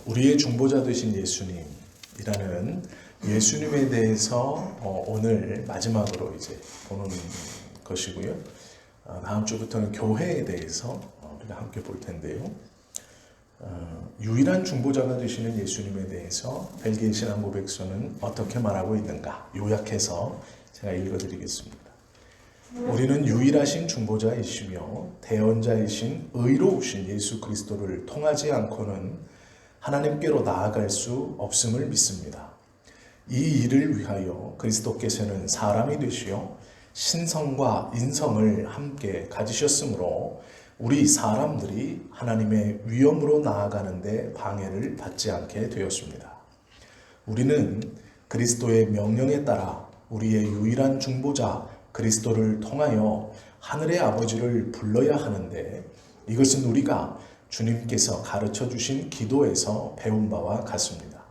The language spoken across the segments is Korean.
우리의 중보자 되신 예수님이라는 예수님에 대해서 오늘 마지막으로 이제 보는 것이고요. 다음 주부터는 교회에 대해서 우리가 함께 볼 텐데요. 유일한 중보자가 되시는 예수님에 대해서 벨기에 신앙고백서는 어떻게 말하고 있는가 요약해서 제가 읽어드리겠습니다. 우리는 유일하신 중보자이시며 대언자이신 의로우신 예수 그리스도를 통하지 않고는 하나님께로 나아갈 수 없음을 믿습니다. 이 일을 위하여 그리스도께서는 사람이 되시어 신성과 인성을 함께 가지셨으므로 우리 사람들이 하나님의 위엄으로 나아가는데 방해를 받지 않게 되었습니다. 우리는 그리스도의 명령에 따라 우리의 유일한 중보자 그리스도를 통하여 하늘의 아버지를 불러야 하는데 이것은 우리가 주님께서 가르쳐 주신 기도에서 배운 바와 같습니다.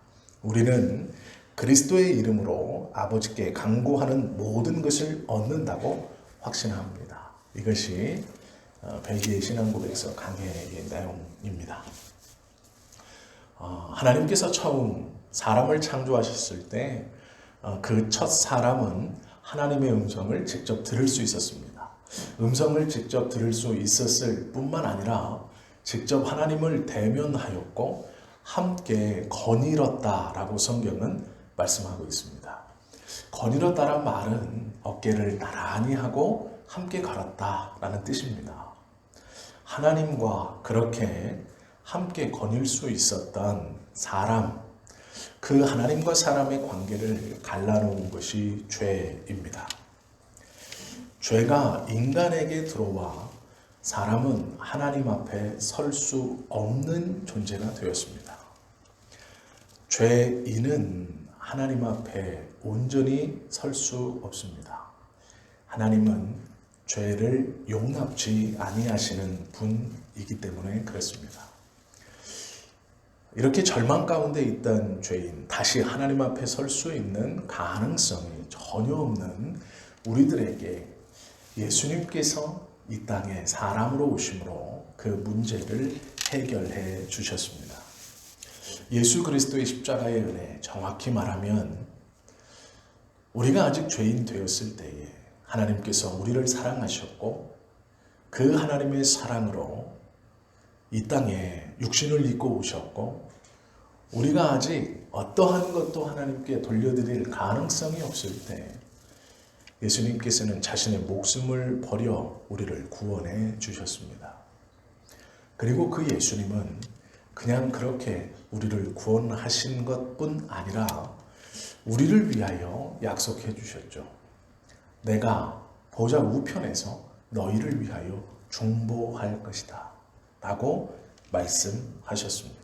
우리는 그리스도의 이름으로 아버지께 간구하는 모든 것을 얻는다고 확신합니다. 이것이 벨기에 신앙고백서 강해의 내용입니다. 하나님께서 처음 사람을 창조하셨을 때 그 첫 사람은 하나님의 음성을 직접 들을 수 있었습니다. 음성을 직접 들을 수 있었을 뿐만 아니라 직접 하나님을 대면하였고 함께 거닐었다라고 성경은 말씀하고 있습니다. 거닐었다란 말은 어깨를 나란히 하고 함께 걸었다라는 뜻입니다. 하나님과 그렇게 함께 거닐 수 있었던 사람, 그 하나님과 사람의 관계를 갈라놓은 것이 죄입니다. 죄가 인간에게 들어와 사람은 하나님 앞에 설 수 없는 존재가 되었습니다. 죄인은 하나님 앞에 온전히 설 수 없습니다. 하나님은 죄를 용납지 아니하시는 분이기 때문에 그렇습니다. 이렇게 절망 가운데 있던 죄인, 다시 하나님 앞에 설 수 있는 가능성이 전혀 없는 우리들에게 예수님께서 이 땅에 사람으로 오심으로 그 문제를 해결해 주셨습니다. 예수 그리스도의 십자가의 은혜, 정확히 말하면 우리가 아직 죄인 되었을 때에 하나님께서 우리를 사랑하셨고 그 하나님의 사랑으로 이 땅에 육신을 입고 오셨고 우리가 아직 어떠한 것도 하나님께 돌려드릴 가능성이 없을 때 예수님께서는 자신의 목숨을 버려 우리를 구원해 주셨습니다. 그리고 그 예수님은 그냥 그렇게 우리를 구원하신 것뿐 아니라 우리를 위하여 약속해 주셨죠. 내가 보좌 우편에서 너희를 위하여 중보할 것이다 라고 말씀하셨습니다.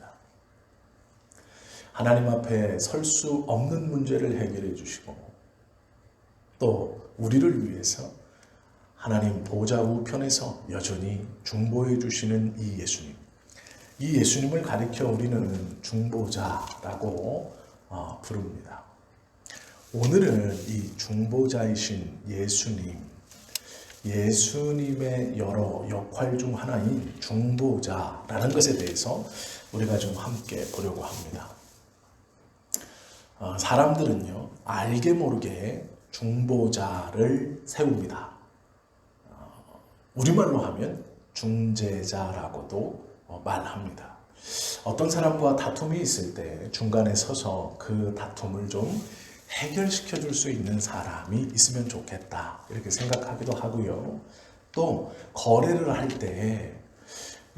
하나님 앞에 설 수 없는 문제를 해결해 주시고 또 우리를 위해서 하나님 보좌 우편에서 여전히 중보해 주시는 이 예수님, 이 예수님을 가리켜 우리는 중보자라고 부릅니다. 오늘은 이 중보자이신 예수님의 여러 역할 중 하나인 중보자라는 것에 대해서 우리가 좀 함께 보려고 합니다. 사람들은요, 알게 모르게 중보자를 세웁니다. 우리말로 하면 중재자라고도 말합니다. 어떤 사람과 다툼이 있을 때 중간에 서서 그 다툼을 좀 해결시켜 줄 수 있는 사람이 있으면 좋겠다 이렇게 생각하기도 하고요. 또 거래를 할 때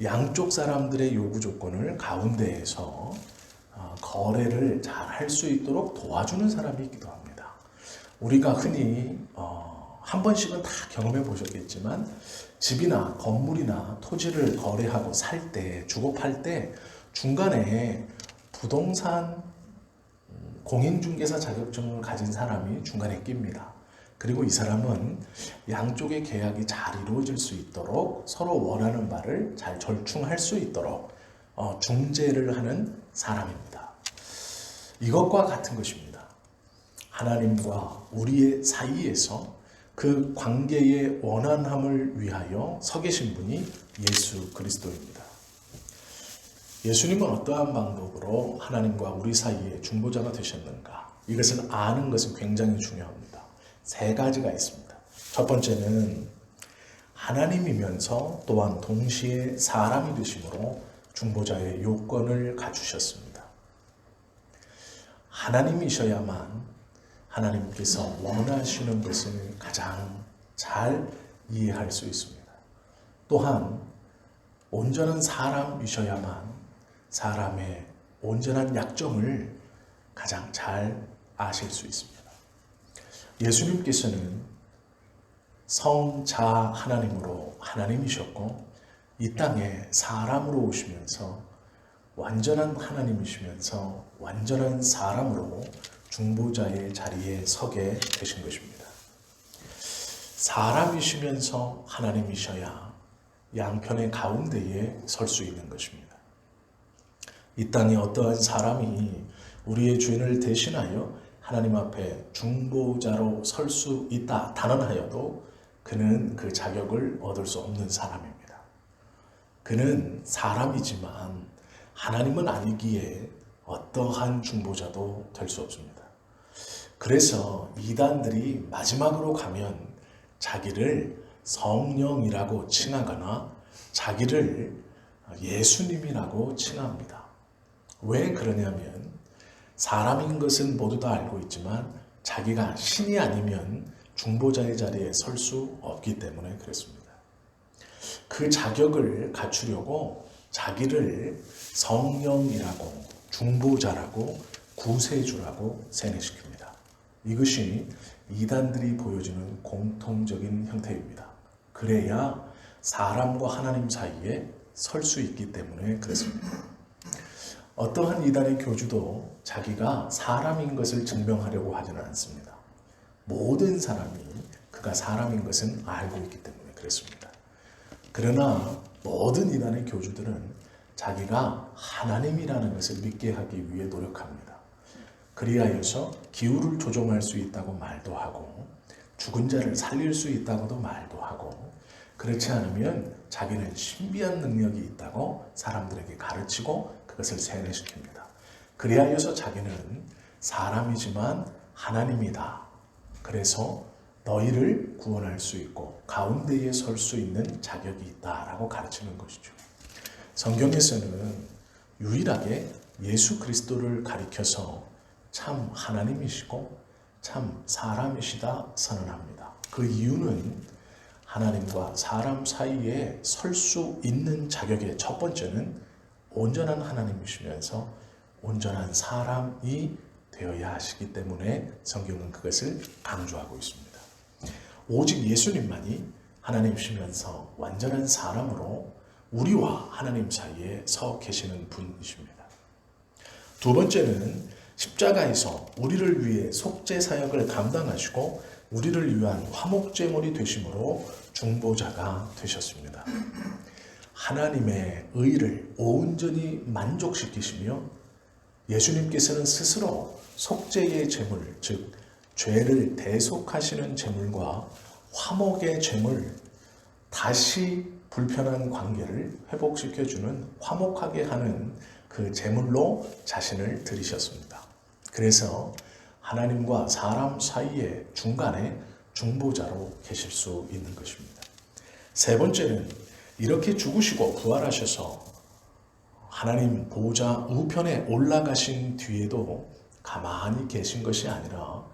양쪽 사람들의 요구 조건을 가운데에서 거래를 잘 할 수 있도록 도와주는 사람이 있기도 합니다. 우리가 흔히 한 번씩은 다 경험해 보셨겠지만 집이나 건물이나 토지를 거래하고 살 때, 주고 팔 때 중간에 부동산 공인중개사 자격증을 가진 사람이 중간에 낍니다. 그리고 이 사람은 양쪽의 계약이 잘 이루어질 수 있도록 서로 원하는 바를 잘 절충할 수 있도록 중재를 하는 사람입니다. 이것과 같은 것입니다. 하나님과 우리의 사이에서 그 관계의 원활함을 위하여 서 계신 분이 예수 그리스도입니다. 예수님은 어떠한 방법으로 하나님과 우리 사이에 중보자가 되셨는가? 이것을 아는 것은 굉장히 중요합니다. 세 가지가 있습니다. 첫 번째는 하나님이면서 또한 동시에 사람이 되심으로 중보자의 요건을 갖추셨습니다. 하나님이셔야만 하나님께서 원하시는 것을 가장 잘 이해할 수 있습니다. 또한 온전한 사람이셔야만 사람의 온전한 약점을 가장 잘 아실 수 있습니다. 예수님께서는 성자 하나님으로 하나님이셨고 이 땅에 사람으로 오시면서 완전한 하나님이시면서 완전한 사람으로 중보자의 자리에 서게 되신 것입니다. 사람이시면서 하나님이셔야 양편의 가운데에 설 수 있는 것입니다. 이 땅에 어떠한 사람이 우리의 죄를 대신하여 하나님 앞에 중보자로 설 수 있다 단언하여도 그는 그 자격을 얻을 수 없는 사람입니다. 그는 사람이지만 하나님은 아니기에 어떠한 중보자도 될 수 없습니다. 그래서 이단들이 마지막으로 가면 자기를 성령이라고 칭하거나 자기를 예수님이라고 칭합니다. 왜 그러냐면 사람인 것은 모두 다 알고 있지만 자기가 신이 아니면 중보자의 자리에 설 수 없기 때문에 그렇습니다. 그 자격을 갖추려고 자기를 성령이라고 중보자라고 구세주라고 세뇌시킵니다. 이것이 이단들이 보여주는 공통적인 형태입니다. 그래야 사람과 하나님 사이에 설 수 있기 때문에 그렇습니다. 어떠한 이단의 교주도 자기가 사람인 것을 증명하려고 하지는 않습니다. 모든 사람이 그가 사람인 것은 알고 있기 때문에 그렇습니다. 그러나 모든 이단의 교주들은 자기가 하나님이라는 것을 믿게 하기 위해 노력합니다. 그리하여서 기후를 조종할 수 있다고 말도 하고 죽은 자를 살릴 수 있다고도 말도 하고 그렇지 않으면 자기는 신비한 능력이 있다고 사람들에게 가르치고 그것을 세뇌시킵니다. 그리하여서 자기는 사람이지만 하나님이다. 그래서 너희를 구원할 수 있고 가운데에 설 수 있는 자격이 있다라고 가르치는 것이죠. 성경에서는 유일하게 예수 그리스도를 가리켜서 참 하나님이시고 참 사람이시다 선언합니다. 그 이유는 하나님과 사람 사이에 설 수 있는 자격의 첫 번째는 온전한 하나님이시면서 온전한 사람이 되어야 하시기 때문에 성경은 그것을 강조하고 있습니다. 오직 예수님만이 하나님이시면서 완전한 사람으로 우리와 하나님 사이에 서 계시는 분이십니다. 두 번째는 십자가에서 우리를 위해 속죄 사역을 감당하시고 우리를 위한 화목제물이 되심으로 중보자가 되셨습니다. 하나님의 의를 온전히 만족시키시며 예수님께서는 스스로 속죄의 제물, 즉 죄를 대속하시는 제물과 화목의 제물, 다시 불편한 관계를 회복시켜주는 화목하게 하는 그 제물로 자신을 드리셨습니다. 그래서 하나님과 사람 사이의 중간에 중보자로 계실 수 있는 것입니다. 세 번째는 이렇게 죽으시고 부활하셔서 하나님 보좌 우편에 올라가신 뒤에도 가만히 계신 것이 아니라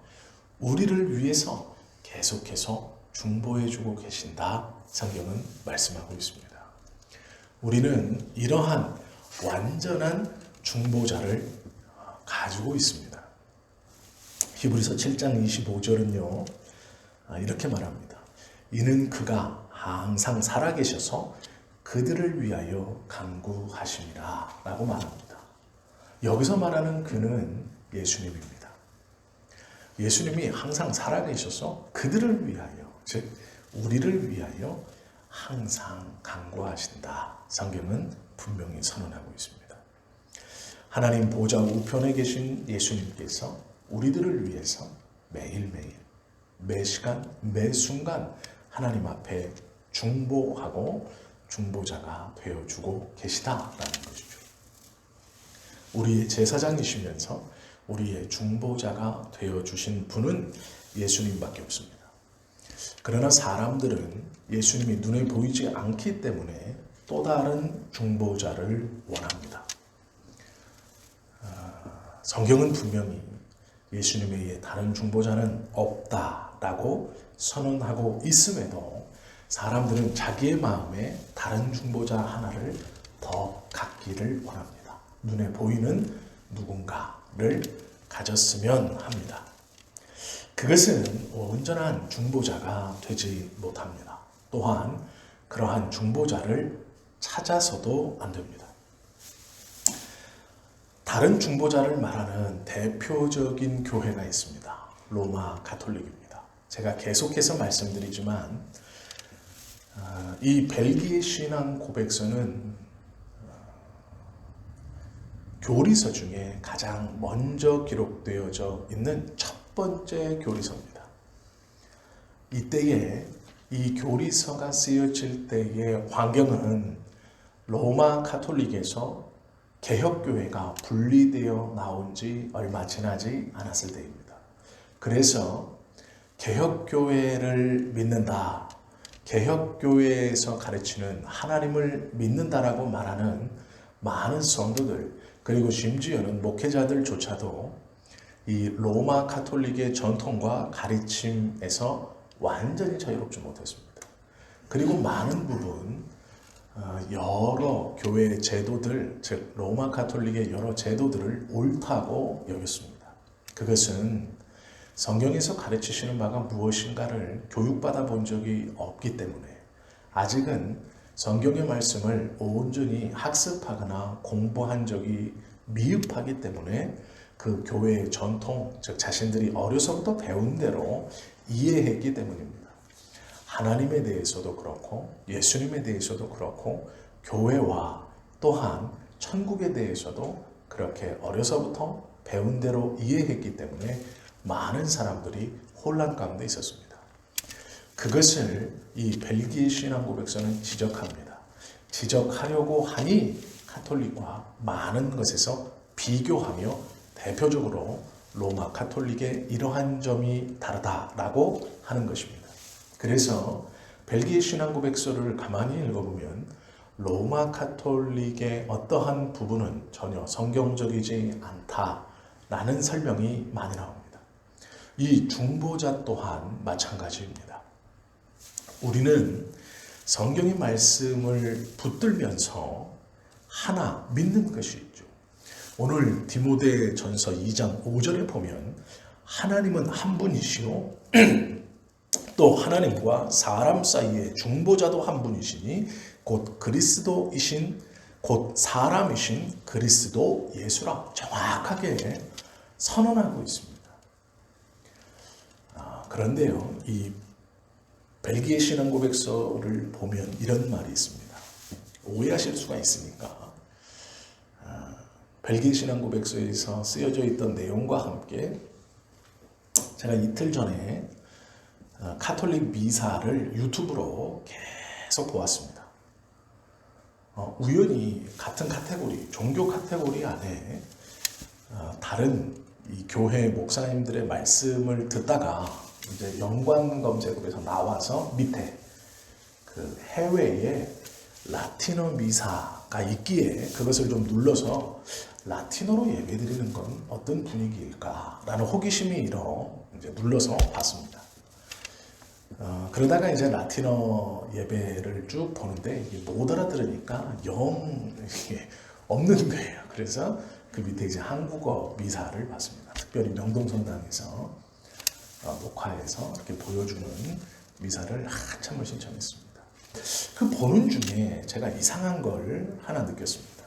우리를 위해서 계속해서 중보해주고 계신다. 성경은 말씀하고 있습니다. 우리는 이러한 완전한 중보자를 가지고 있습니다. 히브리서 7장 25절은요 이렇게 말합니다. 이는 그가 항상 살아계셔서 그들을 위하여 간구하심이라 라고 말합니다. 여기서 말하는 그는 예수님입니다. 예수님이 항상 살아계셔서 그들을 위하여, 즉 우리를 위하여 항상 간구하신다. 성경은 분명히 선언하고 있습니다. 하나님 보좌 우편에 계신 예수님께서 우리들을 위해서 매일매일, 매 시간, 매 순간 하나님 앞에 중보하고 중보자가 되어주고 계시다라는 것이죠. 우리의 제사장이시면서 우리의 중보자가 되어주신 분은 예수님밖에 없습니다. 그러나 사람들은 예수님이 눈에 보이지 않기 때문에 또 다른 중보자를 원합니다. 성경은 분명히 예수님 외에 다른 중보자는 없다라고 선언하고 있음에도 사람들은 자기의 마음에 다른 중보자 하나를 더 갖기를 원합니다. 눈에 보이는 누군가를 가졌으면 합니다. 그것은 온전한 중보자가 되지 못합니다. 또한 그러한 중보자를 찾아서도 안 됩니다. 다른 중보자를 말하는 대표적인 교회가 있습니다. 로마 가톨릭입니다. 제가 계속해서 말씀드리지만 이 벨기에 신앙 고백서는 교리서 중에 가장 먼저 기록되어져 있는 첫 번째 교리서입니다. 이때에 이 교리서가 쓰여질 때의 환경은 로마 가톨릭에서 개혁교회가 분리되어 나온 지 얼마 지나지 않았을 때입니다. 그래서 개혁교회를 믿는다, 개혁교회에서 가르치는 하나님을 믿는다라고 말하는 많은 성도들, 그리고 심지어는 목회자들조차도 이 로마 가톨릭의 전통과 가르침에서 완전히 자유롭지 못했습니다. 그리고 많은 부분 여러 교회 제도들, 즉 로마 가톨릭의 여러 제도들을 옳다고 여겼습니다. 그것은 성경에서 가르치시는 바가 무엇인가를 교육받아 본 적이 없기 때문에 아직은 성경의 말씀을 온전히 학습하거나 공부한 적이 미흡하기 때문에 그 교회의 전통, 즉 자신들이 어려서부터 배운 대로 이해했기 때문입니다. 하나님에 대해서도 그렇고 예수님에 대해서도 그렇고 교회와 또한 천국에 대해서도 그렇게 어려서부터 배운 대로 이해했기 때문에 많은 사람들이 혼란 가운데 있었습니다. 그것을 이 벨기에 신앙 고백서는 지적합니다. 지적하려고 하니 가톨릭과 많은 것에서 비교하며 대표적으로 로마 가톨릭의 이러한 점이 다르다라고 하는 것입니다. 그래서 벨기에 신앙 고백서를 가만히 읽어보면 로마 가톨릭의 어떠한 부분은 전혀 성경적이지 않다라는 설명이 많이 나옵니다. 이 중보자 또한 마찬가지입니다. 우리는 성경의 말씀을 붙들면서 하나 믿는 것이 있죠. 오늘 디모데전서 2장 5절에 보면 하나님은 한 분이시요 또 하나님과 사람 사이의 중보자도 한 분이시니 곧 그리스도이신 곧 사람이신 그리스도 예수라 정확하게 선언하고 있습니다. 그런데요, 이 벨기에 신앙 고백서를 보면 이런 말이 있습니다. 오해하실 수가 있으니까 벨기에 신앙 고백서에서 쓰여져 있던 내용과 함께 제가 이틀 전에 카톨릭 미사를 유튜브로 계속 보았습니다. 우연히 같은 카테고리, 종교 카테고리 안에 다른 이 교회 목사님들의 말씀을 듣다가 이제 연관 검색으로 나와서 밑에 그 해외에 라틴어 미사가 있기에 그것을 좀 눌러서 라틴어로 예배드리는 건 어떤 분위기일까라는 호기심이 일어 이제 눌러서 봤습니다. 그러다가 이제 라틴어 예배를 쭉 보는데 이게 못 알아들으니까 영 없는 거예요. 그래서 그 밑에 이제 한국어 미사를 봤습니다. 특별히 명동성당에서 녹화해서 이렇게 보여주는 미사를 한참을 신청했습니다. 그 보는 중에 제가 이상한 걸 하나 느꼈습니다.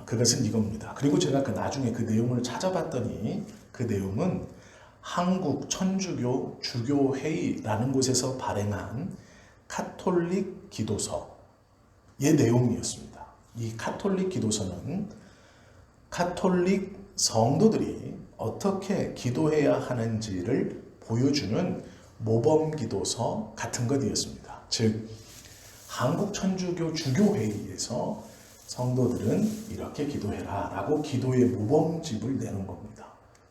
그것은 이겁니다. 그리고 제가 나중에 그 내용을 찾아봤더니 그 내용은 한국 천주교 주교회의라는 곳에서 발행한 카톨릭 기도서의 내용이었습니다. 이 카톨릭 기도서는 카톨릭 성도들이 어떻게 기도해야 하는지를 보여주는 모범 기도서 같은 것이었습니다. 즉 한국 천주교 주교회의에서 성도들은 이렇게 기도해라 라고 기도의 모범집을 내는 겁니다.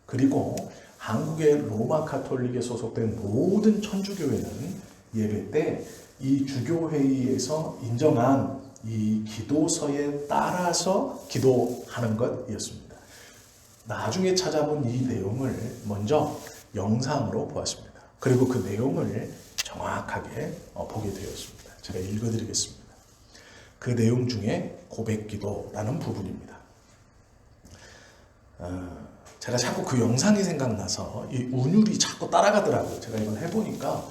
그리고 한국의 로마 가톨릭에 소속된 모든 천주교회는 예배 때 이 주교회의에서 인정한 이 기도서에 따라서 기도하는 것이었습니다. 나중에 찾아본 이 내용을 먼저 영상으로 보았습니다. 그리고 그 내용을 정확하게 보게 되었습니다. 제가 읽어드리겠습니다. 그 내용 중에 고백기도라는 부분입니다. 제가 자꾸 그 영상이 생각나서 이 운율이 자꾸 따라가더라고요. 제가 이걸 해보니까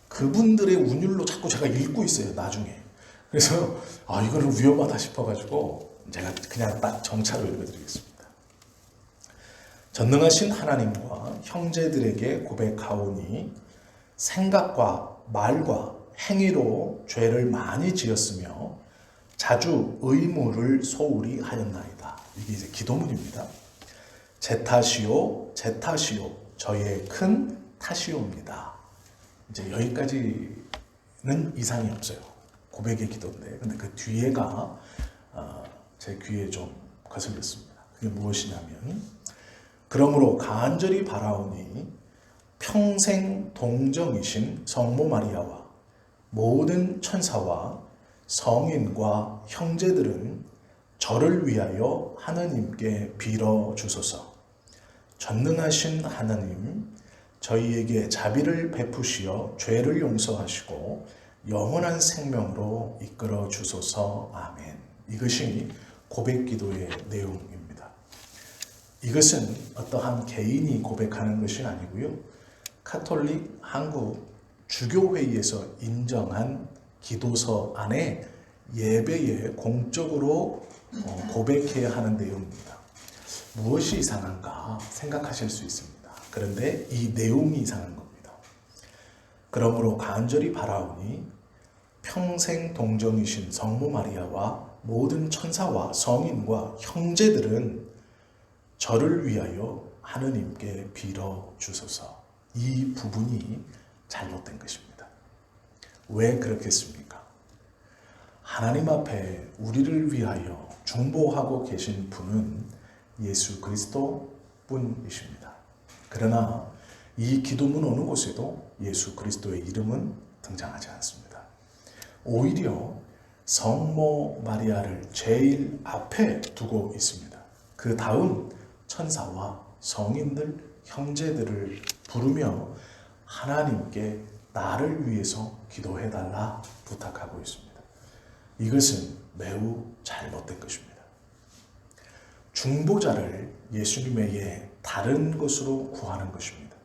그분들의 운율로 자꾸 제가 읽고 있어요, 나중에. 그래서 이거는 위험하다 싶어가지고 제가 그냥 딱 정차로 읽어드리겠습니다. 전능하신 하나님과 형제들에게 고백하오니 생각과 말과 행위로 죄를 많이 지었으며 자주 의무를 소홀히 하였나이다. 이게 이제 기도문입니다. 제 탓이요, 제 탓이요, 저의 큰 탓이옵니다. 이제 여기까지는 이상이 없어요. 고백의 기도인데, 근데 그 뒤에가 제 귀에 좀 거슬렸습니다. 그게 무엇이냐면, 그러므로 간절히 바라오니 평생 동정이신 성모 마리아와 모든 천사와 성인과 형제들은 저를 위하여 하나님께 빌어 주소서. 전능하신 하나님, 저희에게 자비를 베푸시어 죄를 용서하시고 영원한 생명으로 이끌어 주소서. 아멘. 이것이 고백기도의 내용입니다. 이것은 어떠한 개인이 고백하는 것이 아니고요. 가톨릭 한국 주교회의에서 인정한 기도서 안에 예배에 공적으로 고백해야 하는 내용입니다. 무엇이 이상한가 생각하실 수 있습니다. 그런데 이 내용이 이상한 겁니다. 그러므로 간절히 바라오니 평생 동정이신 성모 마리아와 모든 천사와 성인과 형제들은 저를 위하여 하느님께 빌어 주소서. 이 부분이 잘못된 것입니다. 왜 그렇겠습니까? 하나님 앞에 우리를 위하여 중보하고 계신 분은 예수 그리스도 뿐이십니다. 그러나 이 기도문 어느 곳에도 예수 그리스도의 이름은 등장하지 않습니다. 오히려 성모 마리아를 제일 앞에 두고 있습니다. 그 다음 천사와 성인들, 형제들을 부르며 하나님께 나를 위해서 기도해달라 부탁하고 있습니다. 이것은 매우 잘못된 것입니다. 중보자를 예수님에게 다른 것으로 구하는 것입니다.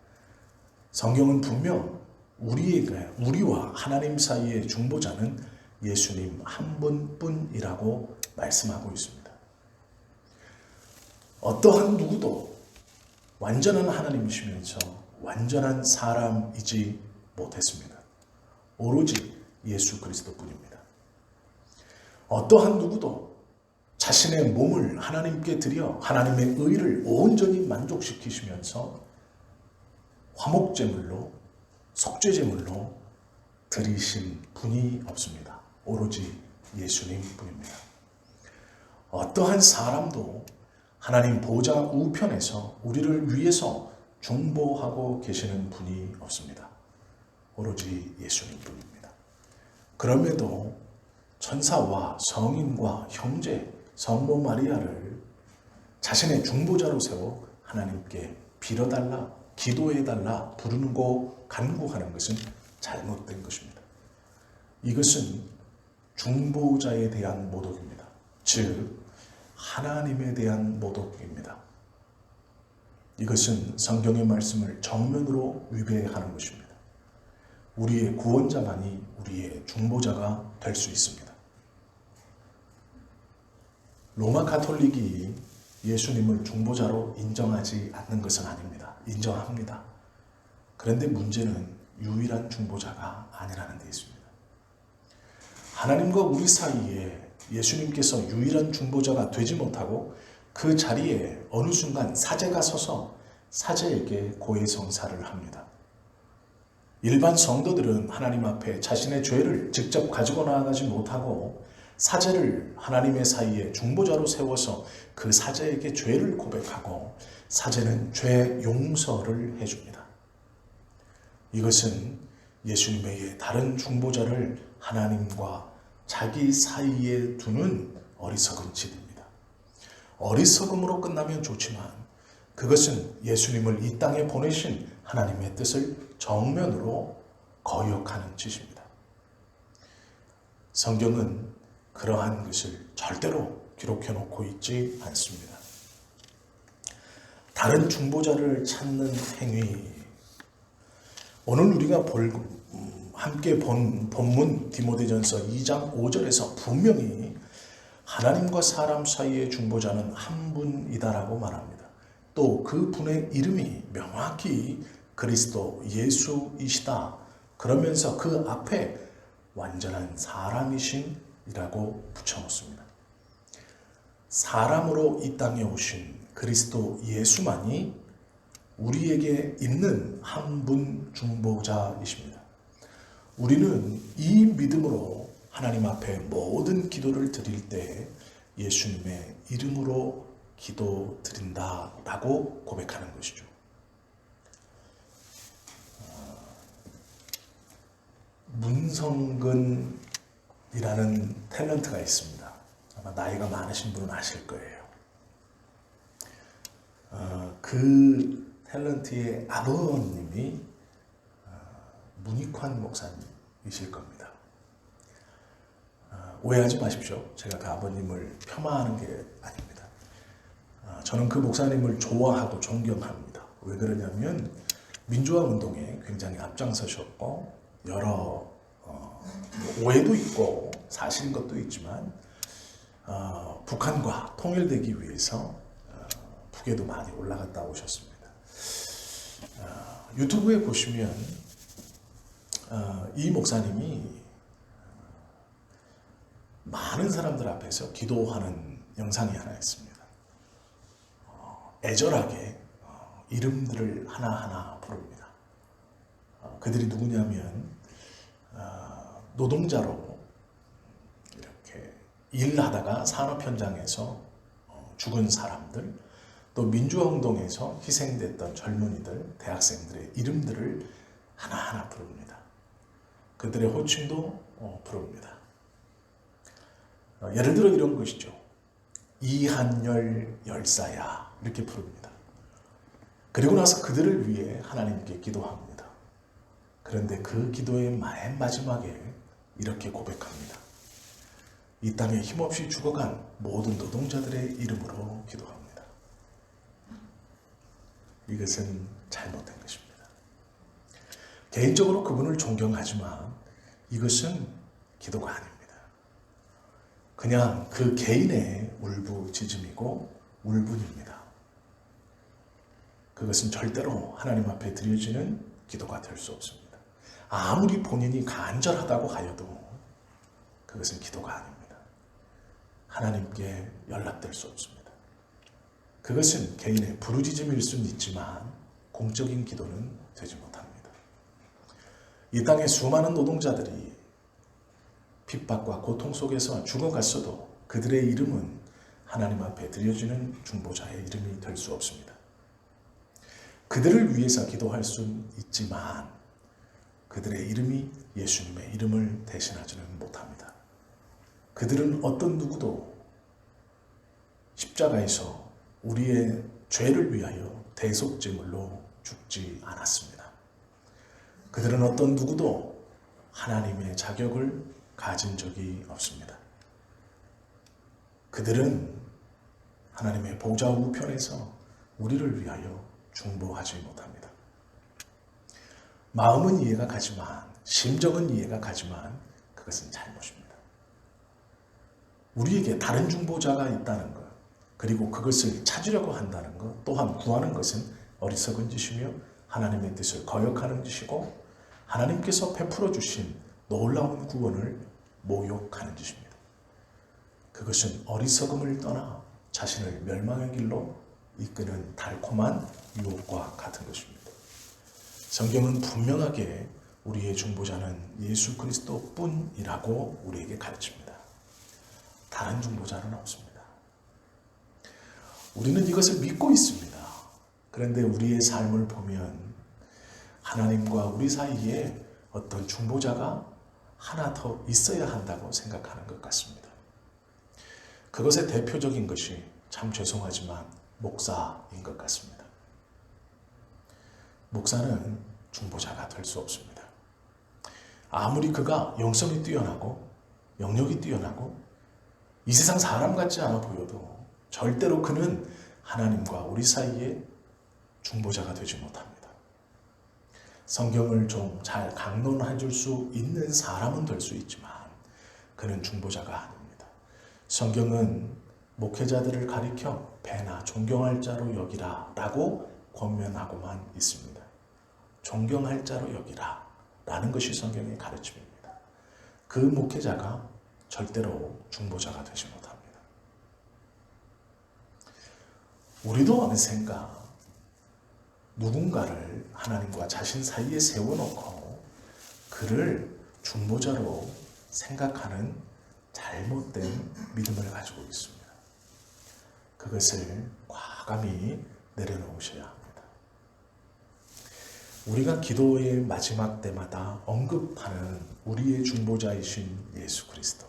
성경은 분명 우리와 하나님 사이의 중보자는 예수님 한 분뿐이라고 말씀하고 있습니다. 어떠한 누구도 완전한 하나님이시면서 완전한 사람이지 못했습니다. 오로지 예수 그리스도뿐입니다. 어떠한 누구도 자신의 몸을 하나님께 드려 하나님의 의를 온전히 만족시키시면서 화목제물로 속죄제물로 드리신 분이 없습니다. 오로지 예수님 뿐입니다. 어떠한 사람도 하나님 보좌 우편에서 우리를 위해서 중보하고 계시는 분이 없습니다. 오로지 예수님 뿐입니다. 그럼에도 천사와 성인과 형제, 성모 마리아를 자신의 중보자로 세워 하나님께 빌어달라, 기도해달라 부르고 간구하는 것은 잘못된 것입니다. 이것은 중보자에 대한 모독입니다. 즉 하나님에 대한 모독입니다. 이것은 성경의 말씀을 정면으로 위배하는 것입니다. 우리의 구원자만이 우리의 중보자가 될 수 있습니다. 로마 가톨릭이 예수님을 중보자로 인정하지 않는 것은 아닙니다. 인정합니다. 그런데 문제는 유일한 중보자가 아니라는 데 있습니다. 하나님과 우리 사이에 예수님께서 유일한 중보자가 되지 못하고 그 자리에 어느 순간 사제가 서서 사제에게 고해성사를 합니다. 일반 성도들은 하나님 앞에 자신의 죄를 직접 가지고 나아가지 못하고 사제를 하나님의 사이에 중보자로 세워서 그 사제에게 죄를 고백하고 사제는 죄 용서를 해줍니다. 이것은 예수님 외에 다른 중보자를 하나님과 자기 사이에 두는 어리석은 짓입니다. 어리석음으로 끝나면 좋지만 그것은 예수님을 이 땅에 보내신 하나님의 뜻을 정면으로 거역하는 짓입니다. 성경은 그러한 것을 절대로 기록해 놓고 있지 않습니다. 다른 중보자를 찾는 행위, 오늘 우리가 함께 본 본문 디모데전서 2장 5절에서 분명히 하나님과 사람 사이의 중보자는 한 분이다라고 말합니다. 또 그 분의 이름이 명확히 그리스도 예수이시다. 그러면서 그 앞에 완전한 사람이신이라고 붙여놓습니다. 사람으로 이 땅에 오신 그리스도 예수만이 우리에게 있는 한 분 중보자이십니다. 우리는 이 믿음으로 하나님 앞에 모든 기도를 드릴 때 예수님의 이름으로 기도 드린다라고 고백하는 것이죠. 문성근이라는 탤런트가 있습니다. 아마 나이가 많으신 분은 아실 거예요. 그 탤런트의 아버님이 문익환 목사님이실 겁니다. 오해하지 마십시오. 제가 그 아버님을 폄하하는 게 아닙니다. 저는 그 목사님을 좋아하고 존경합니다. 왜 그러냐면 민주화 운동에 굉장히 앞장서셨고 여러 오해도 있고 사실인 것도 있지만 북한과 통일되기 위해서 북에도 많이 올라갔다 오셨습니다. 유튜브에 보시면 이 목사님이 많은 사람들 앞에서 기도하는 영상이 하나 있습니다. 애절하게 이름들을 하나하나 부릅니다. 그들이 누구냐면 노동자로 이렇게 일하다가 산업 현장에서 죽은 사람들, 또 민주화 운동에서 희생됐던 젊은이들, 대학생들의 이름들을 하나하나 부릅니다. 그들의 호칭도 부릅니다. 예를 들어 이런 것이죠. 이한열 열사야, 이렇게 부릅니다. 그리고 나서 그들을 위해 하나님께 기도합니다. 그런데 그 기도의 맨 마지막에 이렇게 고백합니다. 이 땅에 힘없이 죽어간 모든 노동자들의 이름으로 기도합니다. 이것은 잘못된 것입니다. 개인적으로 그분을 존경하지만 이것은 기도가 아닙니다. 그냥 그 개인의 울부짖음이고 울분입니다. 그것은 절대로 하나님 앞에 드려지는 기도가 될 수 없습니다. 아무리 본인이 간절하다고 하여도 그것은 기도가 아닙니다. 하나님께 연락될 수 없습니다. 그것은 개인의 부르짖음일 수는 있지만 공적인 기도는 되지 못합니다. 이 땅의 수많은 노동자들이 핍박과 고통 속에서 죽어갔어도 그들의 이름은 하나님 앞에 드려지는 중보자의 이름이 될 수 없습니다. 그들을 위해서 기도할 수는 있지만 그들의 이름이 예수님의 이름을 대신하지는 못합니다. 그들은 어떤 누구도 십자가에서 우리의 죄를 위하여 대속제물로 죽지 않았습니다. 그들은 어떤 누구도 하나님의 자격을 가진 적이 없습니다. 그들은 하나님의 보좌 우편에서 우리를 위하여 중보하지 못합니다. 마음은 이해가 가지만, 심정은 이해가 가지만 그것은 잘못입니다. 우리에게 다른 중보자가 있다는 것, 그리고 그것을 찾으려고 한다는 것, 또한 구하는 것은 어리석은 짓이며 하나님의 뜻을 거역하는 짓이고 하나님께서 베풀어 주신 놀라운 구원을 모욕하는 짓입니다. 그것은 어리석음을 떠나 자신을 멸망의 길로 이끄는 달콤한 유혹과 같은 것입니다. 성경은 분명하게 우리의 중보자는 예수 그리스도 뿐이라고 우리에게 가르칩니다. 다른 중보자는 없습니다. 우리는 이것을 믿고 있습니다. 그런데 우리의 삶을 보면 하나님과 우리 사이에 어떤 중보자가 하나 더 있어야 한다고 생각하는 것 같습니다. 그것의 대표적인 것이 참 죄송하지만 목사인 것 같습니다. 목사는 중보자가 될 수 없습니다. 아무리 그가 영성이 뛰어나고 영역이 뛰어나고 이 세상 사람 같지 않아 보여도 절대로 그는 하나님과 우리 사이에 중보자가 되지 못합니다. 성경을 좀 잘 강론해 줄 수 있는 사람은 될 수 있지만 그는 중보자가 아닙니다. 성경은 목회자들을 가리켜 배나 존경할 자로 여기라 라고 권면하고만 있습니다. 존경할 자로 여기라 라는 것이 성경의 가르침입니다. 그 목회자가 절대로 중보자가 되지 못합니다. 우리도 어느샌가 누군가를 하나님과 자신 사이에 세워놓고 그를 중보자로 생각하는 잘못된 믿음을 가지고 있습니다. 그것을 과감히 내려놓으셔야 합니다. 우리가 기도의 마지막 때마다 언급하는 우리의 중보자이신 예수 그리스도,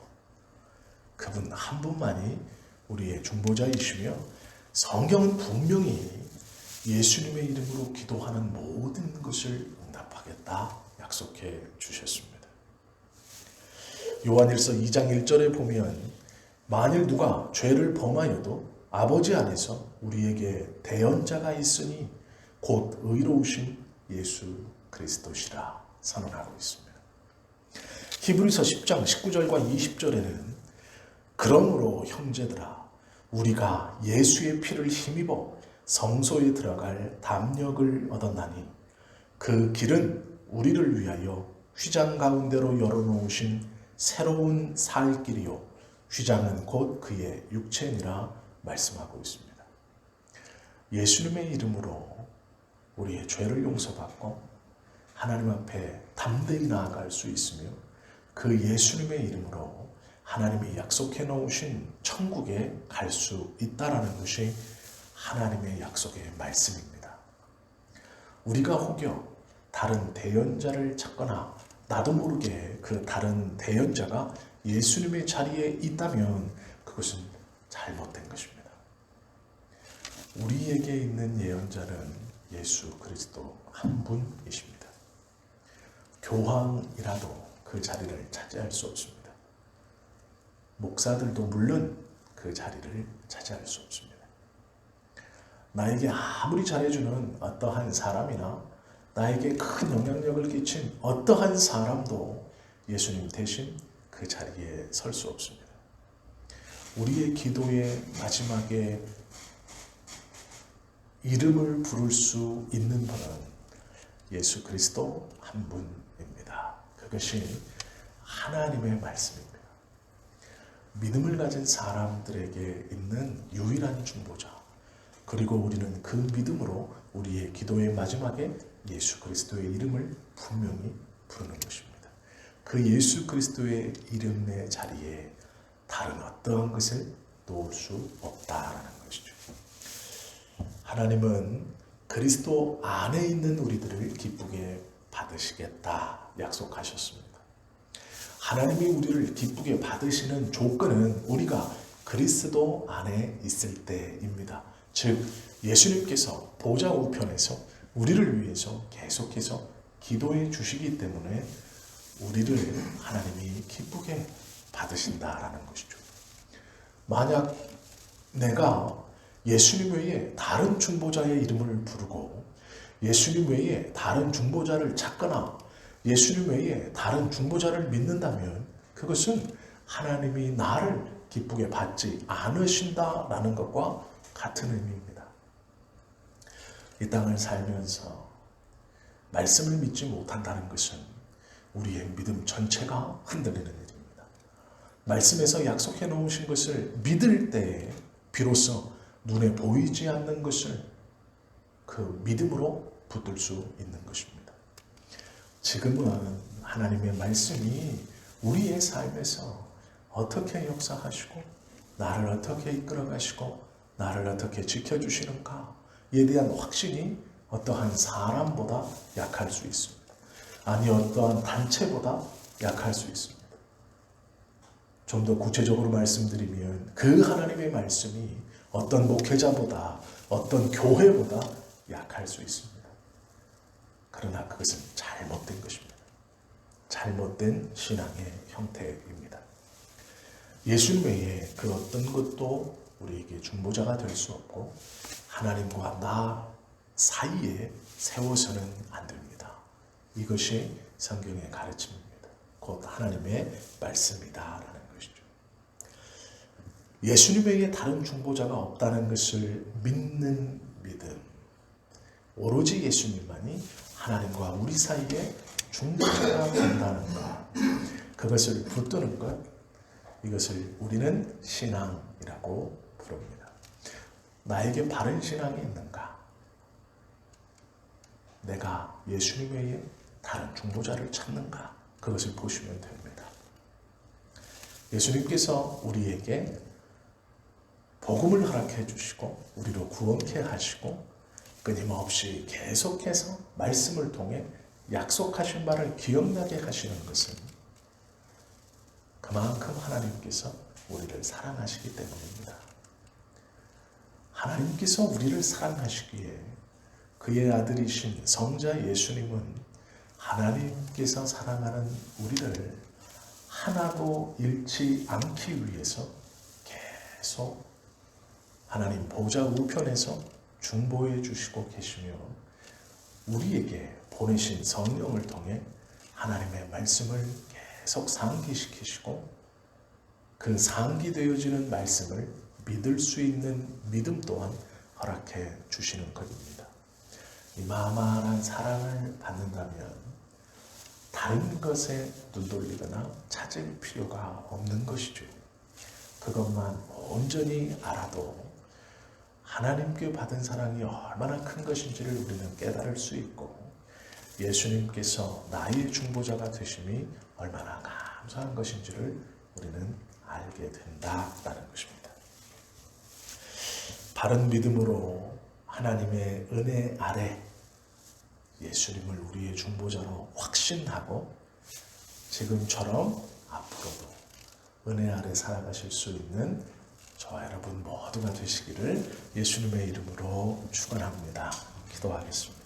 그분 한 분만이 우리의 중보자이시며 성경은 분명히 예수님의 이름으로 기도하는 모든 것을 응답하겠다 약속해 주셨습니다. 요한일서 2장 1절에 보면 만일 누가 죄를 범하여도 아버지 안에서 우리에게 대언자가 있으니 곧 의로우신 예수 그리스도시라 선언하고 있습니다. 히브리서 10장 19절과 20절에는 그러므로 형제들아 우리가 예수의 피를 힘입어 성소에 들어갈 담력을 얻었나니 그 길은 우리를 위하여 휘장 가운데로 열어놓으신 새로운 살 길이요 휘장은 곧 그의 육체니라 말씀하고 있습니다. 예수님의 이름으로 우리의 죄를 용서받고 하나님 앞에 담대히 나아갈 수 있으며 그 예수님의 이름으로 하나님이 약속해 놓으신 천국에 갈 수 있다라는 것이 하나님의 약속의 말씀입니다. 우리가 혹여 다른 대언자를 찾거나 나도 모르게 그 다른 대언자가 예수님의 자리에 있다면 그것은 잘못된 것입니다. 우리에게 있는 예언자는 예수 그리스도 한 분이십니다. 교황이라도 그 자리를 차지할 수 없습니다. 목사들도 물론 그 자리를 차지할 수 없습니다. 나에게 아무리 잘해주는 어떠한 사람이나 나에게 큰 영향력을 끼친 어떠한 사람도 예수님 대신 그 자리에 설 수 없습니다. 우리의 기도의 마지막에 이름을 부를 수 있는 분은 예수 그리스도 한 분입니다. 그것이 하나님의 말씀입니다. 믿음을 가진 사람들에게 있는 유일한 중보자, 그리고 우리는 그 믿음으로 우리의 기도의 마지막에 예수 그리스도의 이름을 분명히 부르는 것입니다. 그 예수 그리스도의 이름의 자리에 다른 어떠한 것을 놓을 수 없다라는 것이죠. 하나님은 그리스도 안에 있는 우리들을 기쁘게 받으시겠다 약속하셨습니다. 하나님이 우리를 기쁘게 받으시는 조건은 우리가 그리스도 안에 있을 때입니다. 즉 예수님께서 보좌 우편에서 우리를 위해서 계속해서 기도해 주시기 때문에 우리를 하나님이 기쁘게 받으신다라는 것이죠. 만약 내가 예수님 외에 다른 중보자의 이름을 부르고 예수님 외에 다른 중보자를 찾거나 예수님 외에 다른 중보자를 믿는다면 그것은 하나님이 나를 기쁘게 받지 않으신다라는 것과 같은 의미입니다. 이 땅을 살면서 말씀을 믿지 못한다는 것은 우리의 믿음 전체가 흔들리는 일입니다. 말씀에서 약속해 놓으신 것을 믿을 때에 비로소 눈에 보이지 않는 것을 그 믿음으로 붙들 수 있는 것입니다. 지금은 하나님의 말씀이 우리의 삶에서 어떻게 역사하시고 나를 어떻게 이끌어 가시고 나를 어떻게 지켜주시는가에 대한 확신이 어떠한 사람보다 약할 수 있습니다. 아니 어떠한 단체보다 약할 수 있습니다. 좀 더 구체적으로 말씀드리면 그 하나님의 말씀이 어떤 목회자보다 어떤 교회보다 약할 수 있습니다. 그러나 그것은 잘못된 것입니다. 잘못된 신앙의 형태입니다. 예수님 외에 그 어떤 것도 우리에게 중보자가 될 수 없고 하나님과 나 사이에 세워서는 안 됩니다. 이것이 성경의 가르침입니다. 곧 하나님의 말씀이다라는 것이죠. 예수님 외에 다른 중보자가 없다는 것을 믿는 믿음, 오로지 예수님만이 하나님과 우리 사이에 중보자가 된다는 것, 그것을 붙드는 것, 이것을 우리는 신앙이라고 부릅니다. 나에게 바른 신앙이 있는가? 내가 예수님 외에 다른 중보자를 찾는가? 그것을 보시면 됩니다. 예수님께서 우리에게 복음을 허락해 주시고 우리로 구원케 하시고 끊임없이 계속해서 말씀을 통해 약속하신 바를 기억나게 하시는 것은 그만큼 하나님께서 우리를 사랑하시기 때문입니다. 하나님께서 우리를 사랑하시기에 그의 아들이신 성자 예수님은 하나님께서 사랑하는 우리를 하나도 잃지 않기 위해서 계속 하나님 보좌 우편에서 중보해 주시고 계시며 우리에게 보내신 성령을 통해 하나님의 말씀을 계속 상기시키시고 그 상기되어지는 말씀을 믿을 수 있는 믿음 또한 허락해 주시는 것입니다. 이만한 사랑을 받는다면 다른 것에 눈돌리거나 찾을 필요가 없는 것이죠. 그것만 온전히 알아도 하나님께 받은 사랑이 얼마나 큰 것인지를 우리는 깨달을 수 있고 예수님께서 나의 중보자가 되심이 얼마나 감사한 것인지를 우리는 알게 된다라는 것입니다. 바른 믿음으로 하나님의 은혜 아래 예수님을 우리의 중보자로 확신하고 지금처럼 앞으로도 은혜 아래 살아가실 수 있는 저와 여러분 모두가 되시기를 예수님의 이름으로 축원합니다. 기도하겠습니다.